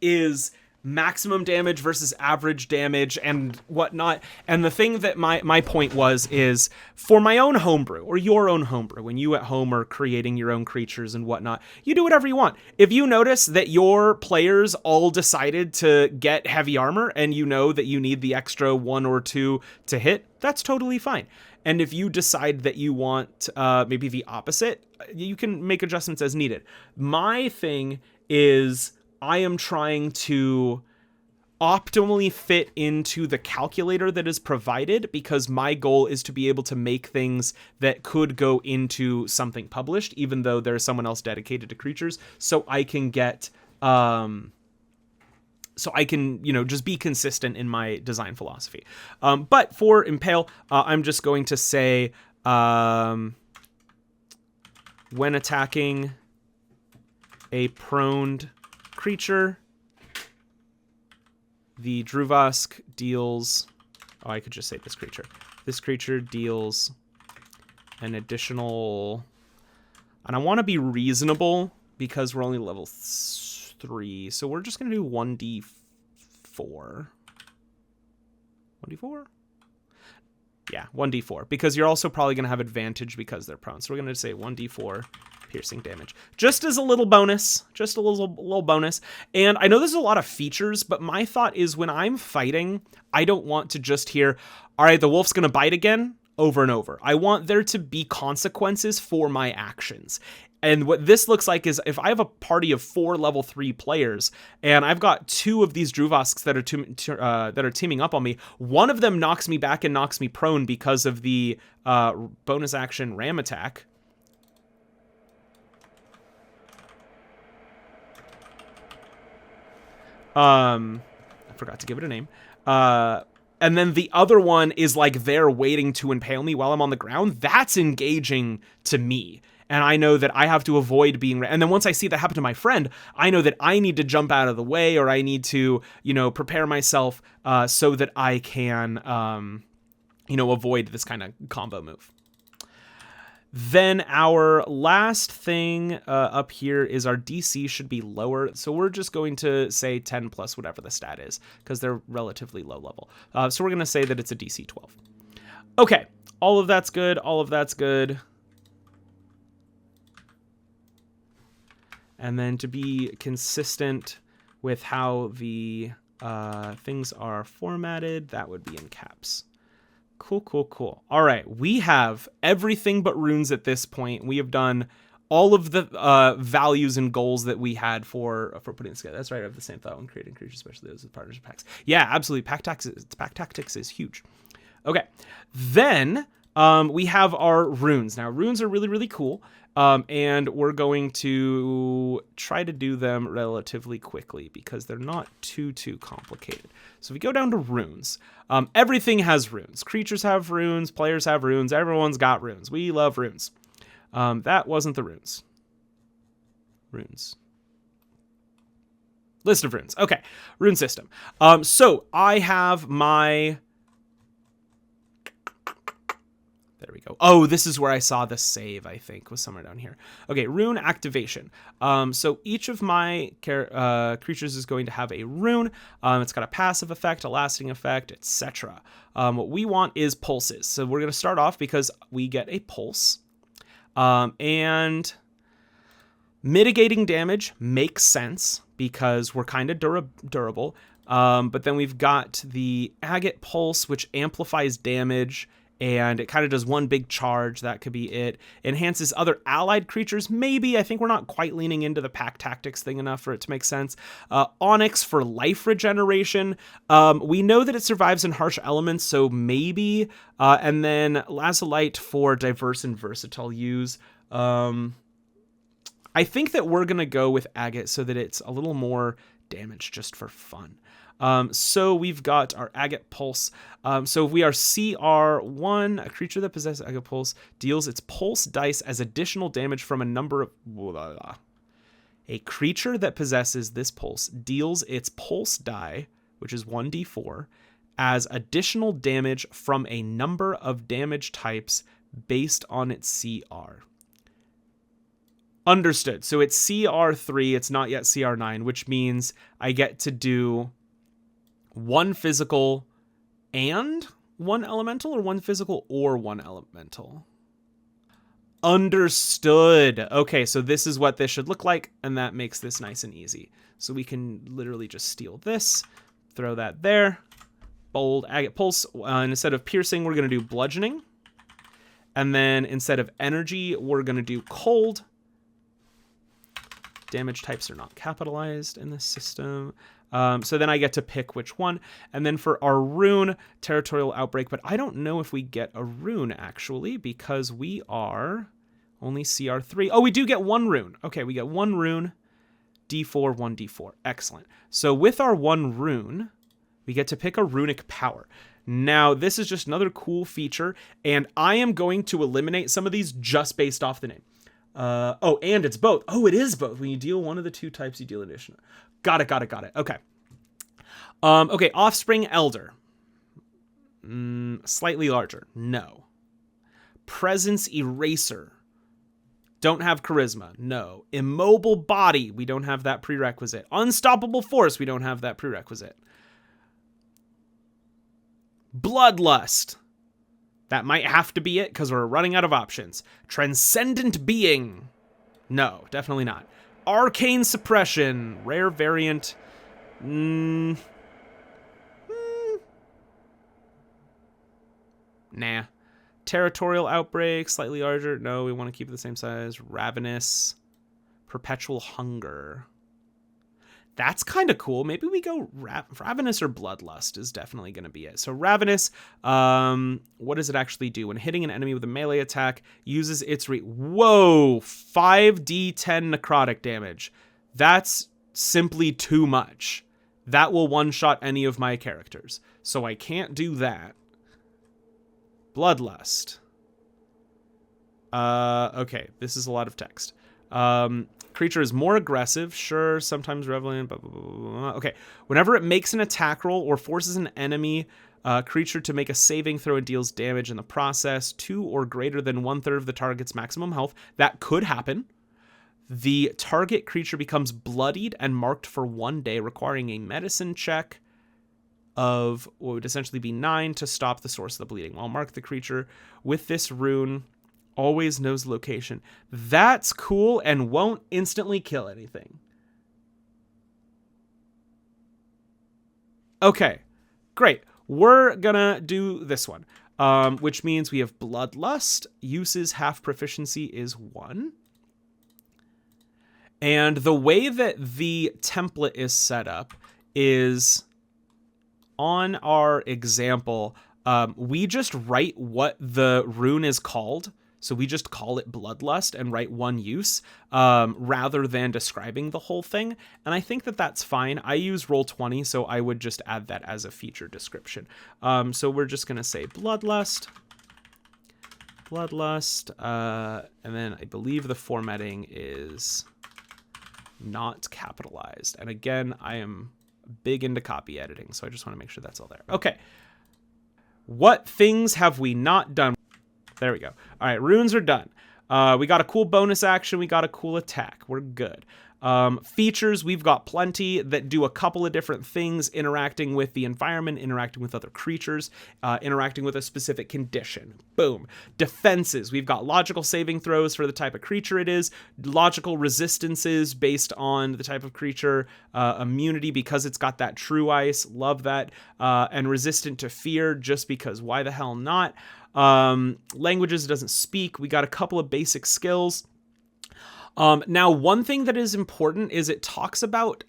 [SPEAKER 1] is maximum damage versus average damage and whatnot. And the thing that my point is for my own homebrew or your own homebrew, when you at home are creating your own creatures and whatnot, you do whatever you want. If you notice that your players all decided to get heavy armor and you know that you need the extra 1 or 2 to hit, that's totally fine. And if you decide that you want maybe the opposite, you can make adjustments as needed. My thing is I am trying to optimally fit into the calculator that is provided because my goal is to be able to make things that could go into something published, even though there's someone else dedicated to creatures. So I can get, just be consistent in my design philosophy. But for impale, I'm just going to say, when attacking a proned creature, the Drüvask deals... Oh, I could just say this creature. This creature deals an additional... And I want to be reasonable because we're only level 3. So we're just going to do 1d4. 1d4? Yeah, 1d4. Because you're also probably going to have advantage because they're prone. So we're going to say 1d4 piercing damage. Just as a little bonus. Just a little bonus. And I know there's a lot of features, but my thought is when I'm fighting, I don't want to just hear, all right, the wolf's going to bite again, over and over. I want there to be consequences for my actions. And what this looks like is if I have a party of 4 level 3 players and I've got 2 of these Drüvasks that are teaming up on me, one of them knocks me back and knocks me prone because of the bonus action ram attack. I forgot to give it a name. And then the other one is like they're waiting to impale me while I'm on the ground. That's engaging to me. And I know that I have to avoid being... And then once I see that happen to my friend, I know that I need to jump out of the way or I need to, prepare myself so that I can, avoid this kind of combo move. Then our last thing up here is our DC should be lower. So we're just going to say 10 plus whatever the stat is because they're relatively low level. So we're going to say that it's a DC 12. Okay, all of that's good. All of that's good. And then to be consistent with how the things are formatted, that would be in caps. Cool, cool, cool. All right, we have everything but runes at this point. We have done all of the values and goals that we had for putting this together. That's right, I have the same thought when creating creatures, especially those with partnership packs. Yeah, absolutely. Pack tactics is huge. Okay, then we have our runes. Now, runes are really, really cool. And we're going to try to do them relatively quickly because they're not too complicated. So if we go down to runes, everything has runes. Creatures have runes, players have runes, everyone's got runes. We love runes. That wasn't the runes. Runes. List of runes. Okay, rune system. So I have my... There there we go. Oh, this is where I saw the save, I think, was somewhere down here. Okay, rune activation. So each of my creatures is going to have a rune. It's got a passive effect, a lasting effect, etc. What we want is pulses. So we're going to start off because we get a pulse. And mitigating damage makes sense because we're kind of durable. But then we've got the agate pulse, which amplifies damage, and it kind of does one big charge. That could be it. Enhances other allied creatures, maybe. I think we're not quite leaning into the pack tactics thing enough for it to make sense. Onyx for life regeneration. We know that it survives in harsh elements, so maybe. And then lazulite for diverse and versatile use. I think that we're going to go with agate so that it's a little more damage just for fun. So we've got our agate pulse. So if we are CR1, a creature that possesses agate pulse deals its pulse dice as additional damage from a number of... A creature that possesses this pulse deals its pulse die, which is 1d4, as additional damage from a number of damage types based on its CR. Understood. So it's CR3, it's not yet CR9, which means I get to do one physical and one elemental, or one physical or one elemental. Understood. Okay, so this is what this should look like, and that makes this nice and easy. So we can literally just steal this, throw that there. Bold agate pulse. And instead of piercing, we're going to do bludgeoning. And then instead of energy, we're going to do cold. Damage types are not capitalized in this system. So then I get to pick which one. And then for our rune, Territorial Outbreak. But I don't know if we get a rune, actually, because we are only CR3. Oh, we do get one rune. Okay, we get one rune. D4, 1d4. Excellent. So with our one rune, we get to pick a runic power. Now, this is just another cool feature, and I am going to eliminate some of these just based off the name. Oh, and it's both. Oh, it is both. When you deal one of the two types, you deal additional. Got it. Okay. Okay, Offspring Elder. Slightly larger. No. Presence Eraser. Don't have Charisma. No. Immobile Body. We don't have that prerequisite. Unstoppable Force. We don't have that prerequisite. Bloodlust. That might have to be it because we're running out of options. Transcendent Being. No, definitely not. Arcane Suppression. Rare variant. Nah. Territorial Outbreak. Slightly larger. No, we want to keep it the same size. Ravenous. Perpetual Hunger. That's kind of cool. Maybe we go Ravenous or Bloodlust is definitely going to be it. So Ravenous, what does it actually do? When hitting an enemy with a melee attack, uses its whoa, 5d10 necrotic damage. That's simply too much. That will one-shot any of my characters. So I can't do that. Bloodlust. Okay, this is a lot of text. Creature is more aggressive, sure, sometimes relevant, blah, blah, blah, blah. Okay, whenever it makes an attack roll or forces an enemy creature to make a saving throw and deals damage in the process, 2 or greater than 1/3 of the target's maximum health, that could happen. The target creature becomes bloodied and marked for 1 day, requiring a medicine check of what would essentially be 9 to stop the source of the bleeding. While mark the creature with this rune, always knows location. That's cool and won't instantly kill anything. Okay, great. We're gonna do this one, which means we have Bloodlust. Uses half proficiency is 1. And the way that the template is set up is on our example, we just write what the rune is called. So we just call it Bloodlust and write one use rather than describing the whole thing. And I think that that's fine. I use Roll20, so I would just add that as a feature description. So we're just going to say Bloodlust. And then I believe the formatting is not capitalized. And again, I am big into copy editing, so I just want to make sure that's all there. Okay. What things have we not done? There we go. All right, runes are done. We got a cool bonus action. We got a cool attack. We're good. Features, we've got plenty that do a couple of different things, interacting with the environment, interacting with other creatures, interacting with a specific condition. Boom. Defenses, we've got logical saving throws for the type of creature it is, logical resistances based on the type of creature, immunity because it's got that true ice, love that, and resistant to fear just because why the hell not. Languages, it doesn't speak. We got a couple of basic skills. Now, one thing that is important is it talks about,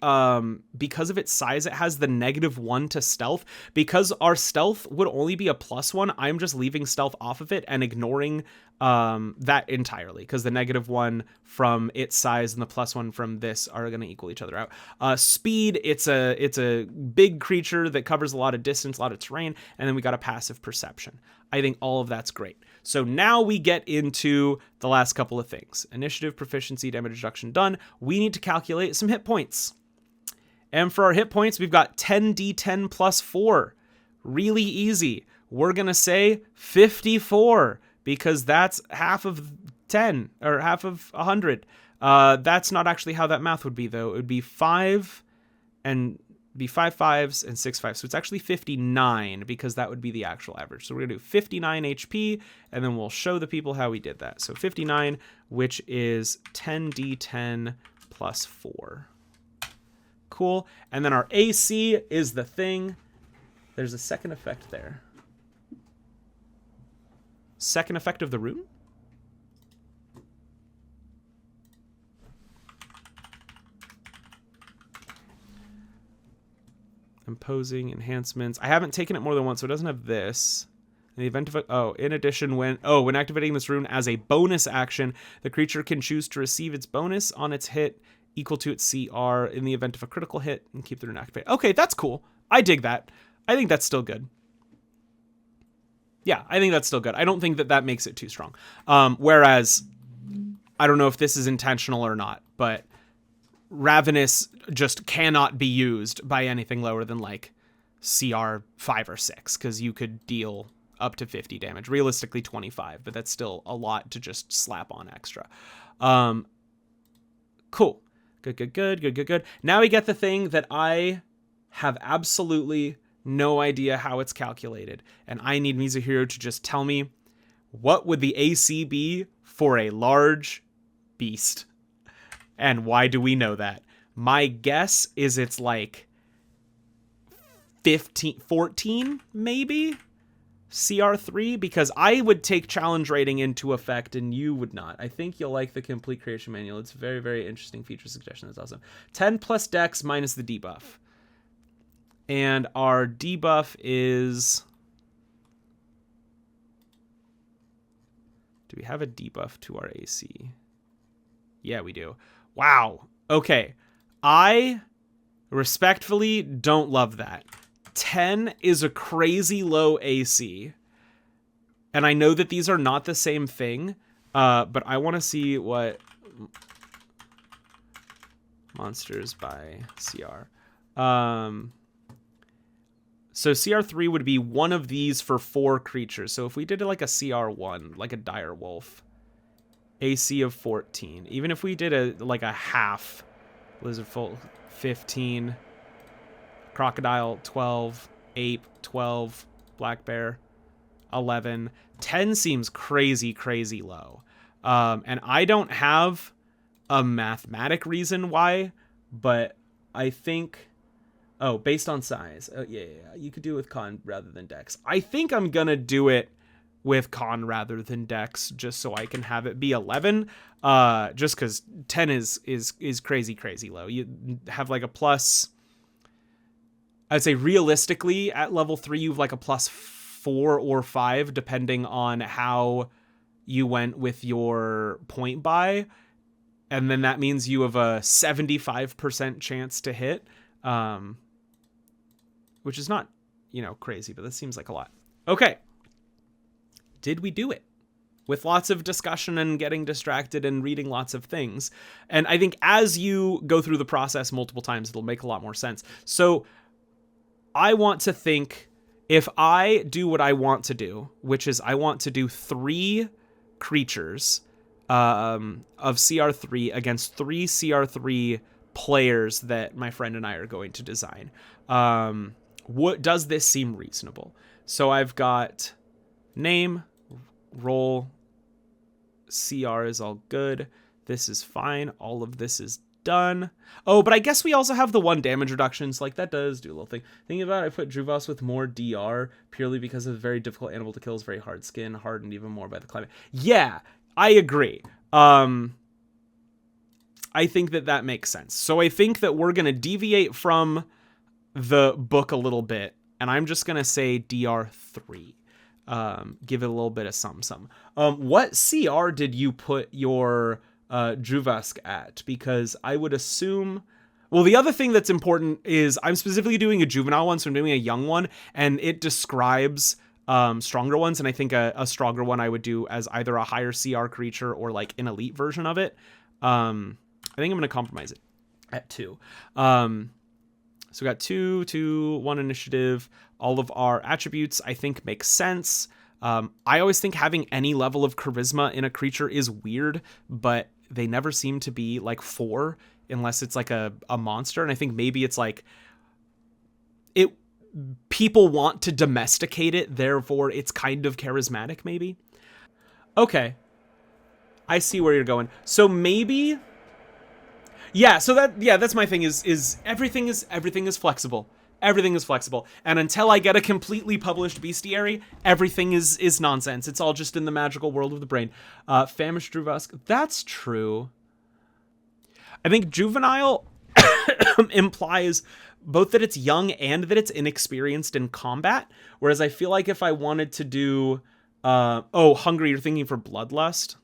[SPEAKER 1] because of its size, it has the -1 to stealth. Because our stealth would only be a +1, I'm just leaving stealth off of it and ignoring that entirely, because the -1 from its size and the +1 from this are going to equal each other out. Speed, it's a big creature that covers a lot of distance, a lot of terrain, and then we got a passive perception. I think all of that's great. So now we get into the last couple of things. Initiative, proficiency, damage reduction done. We need to calculate some hit points. And for our hit points, we've got 10d10 plus 4. Really easy. We're going to say 54 because that's half of 10 or half of 100. That's not actually how that math would be, though. It would be 5 5s and 6 5s. So it's actually 59 because that would be the actual average. So we're going to do 59 HP, and then we'll show the people how we did that. So 59, which is 10d10 plus 4. Cool. And then our AC is the thing. There's a second effect there. Second effect of the rune? Imposing enhancements. I haven't taken it more than once, so it doesn't have this. In the event of in addition, when activating this rune as a bonus action, the creature can choose to receive its bonus on its hit equal to its CR in the event of a critical hit and keep the rune activated. Okay, that's cool. I dig that. I think that's still good. Yeah, I think that's still good. I don't think that makes it too strong. Whereas, I don't know if this is intentional or not, but Ravenous just cannot be used by anything lower than like CR 5 or 6 because you could deal up to 50 damage, realistically 25, but that's still a lot to just slap on extra. Cool. Good. Now we get the thing that I have absolutely no idea how it's calculated, and I need Mizuhiro to just tell me what would the AC be for a large beast. And why do we know that? My guess is it's like 14, maybe? CR3? Because I would take challenge rating into effect and you would not. I think you'll like the complete creation manual. It's a very, very interesting feature suggestion. That's awesome. 10 plus dex minus the debuff. And our debuff is... Do we have a debuff to our AC? Yeah, we do. Wow. Okay. I respectfully don't love that. 10 is a crazy low AC. And I know that these are not the same thing, but I want to see what monsters by CR. So CR3 would be one of these for 4 creatures. So if we did like a CR1, like a dire wolf, AC of 14. Even if we did a half lizard folk 15, crocodile 12, ape 12, black bear 11. 10 seems crazy low. And I don't have a mathematic reason why, but I think based on size. Yeah, you could do it with con rather than dex. I think I'm gonna do it with con rather than dex, just so I can have it be 11. Just because 10 is crazy low. You have like a plus. I'd say realistically at level 3 you have like a plus 4 or 5 depending on how you went with your point buy, and then that means you have a 75% chance to hit, which is not crazy, but that seems like a lot. Okay. Did we do it? With lots of discussion and getting distracted and reading lots of things. And I think as you go through the process multiple times, it'll make a lot more sense. So I want to think if I do what I want to do, which is I want to do 3 creatures of CR3 against 3 CR3 players that my friend and I are going to design. What does this seem reasonable? So I've got name, roll, CR is all good. This is fine. All of this is done. Oh, but I guess we also have the 1 damage reductions. Like, that does do a little thing. Thinking about it, I put Drüvask with more DR purely because of very difficult animal to kill. Is very hard skin, hardened even more by the climate. Yeah, I agree. I think that makes sense. So I think that we're going to deviate from the book a little bit, and I'm just going to say DR3. Give it a little bit of some. What CR did you put your Drüvask at? Because I would assume... Well, the other thing that's important is I'm specifically doing a juvenile one, so I'm doing a young one, and it describes stronger ones, and I think a stronger one I would do as either a higher CR creature or like an elite version of it. I think I'm going to compromise it at 2. So we got 2, 1 initiative. All of our attributes, I think, make sense. I always think having any level of charisma in a creature is weird, but they never seem to be like 4 unless it's like a monster. And I think maybe it's like people want to domesticate it, therefore it's kind of charismatic, maybe. Okay. I see where you're going. So maybe... Yeah, so that's my thing is everything is flexible. Everything is flexible. And until I get a completely published bestiary, everything is nonsense. It's all just in the magical world of the brain. Famished Drüvask, that's true. I think Juvenile implies both that it's young and that it's inexperienced in combat. Whereas I feel like if I wanted to do... Hungry, you're thinking for Bloodlust?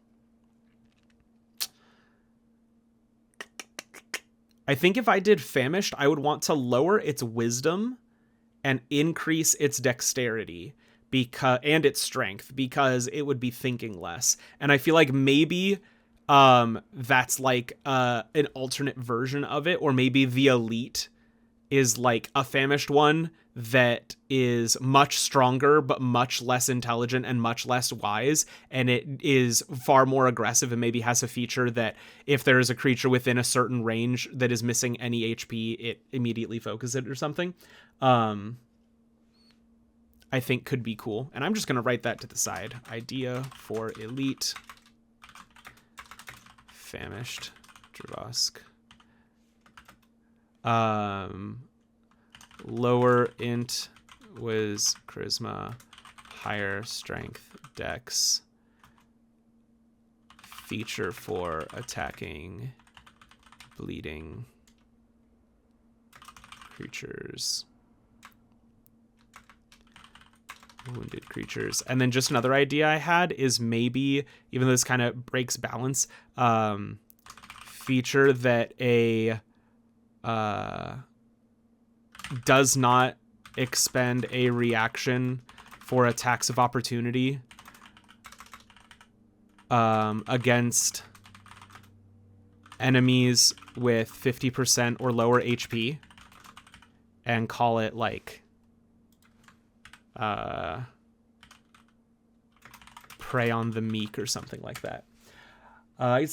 [SPEAKER 1] I think if I did Famished, I would want to lower its wisdom and increase its dexterity and its strength, because it would be thinking less. And I feel like maybe that's like an alternate version of it, or maybe the elite is like a Famished one that is much stronger but much less intelligent and much less wise, and it is far more aggressive and maybe has a feature that if there is a creature within a certain range that is missing any HP, it immediately focuses it or something. I think could be cool, and I'm just gonna write that to the side. Idea for elite Famished Drüvask. Lower int was charisma, higher strength dex, feature for attacking bleeding creatures, wounded creatures. And then just another idea I had is maybe, even though this kind of breaks balance, feature that a does not expend a reaction for attacks of opportunity against enemies with 50% or lower HP, and call it like Prey on the Meek or something like that. I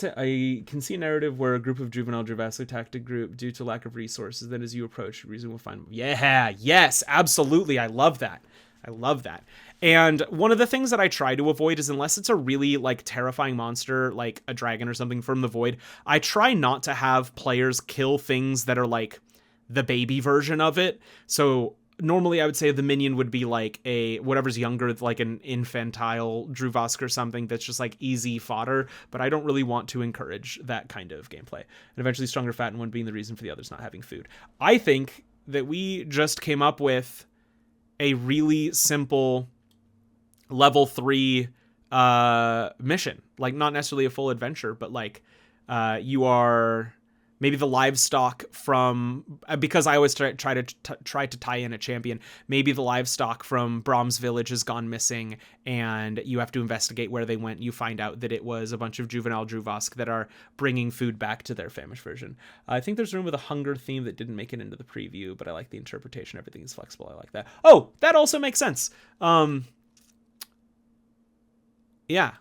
[SPEAKER 1] can see a narrative where a group of juvenile Drüvask attacked a group due to lack of resources. Then as you approach, reason will find... Yeah, yes, absolutely. I love that. I love that. And one of the things that I try to avoid is, unless it's a really like terrifying monster, like a dragon or something from the void, I try not to have players kill things that are like the baby version of it. So normally I would say the minion would be like a whatever's younger, like an infantile Drüvask or something that's just like easy fodder, but I don't really want to encourage that kind of gameplay. And eventually stronger fat and one being the reason for the others not having food. I think that we just came up with a really simple level 3 mission, like not necessarily a full adventure, but like you are maybe the livestock from, because I always try to tie in a champion. Maybe the livestock from Brahm's village has gone missing, and you have to investigate where they went. You find out that it was a bunch of juvenile Drüvask that are bringing food back to their famished version. I think there's room with a hunger theme that didn't make it into the preview, but I like the interpretation. Everything is flexible. I like that. Oh, that also makes sense. Yeah.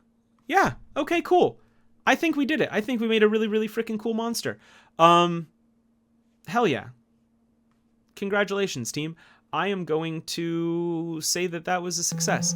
[SPEAKER 1] Okay, cool. I think we did it. I think we made a really, really freaking cool monster. Hell yeah. Congratulations, team. I am going to say that that was a success.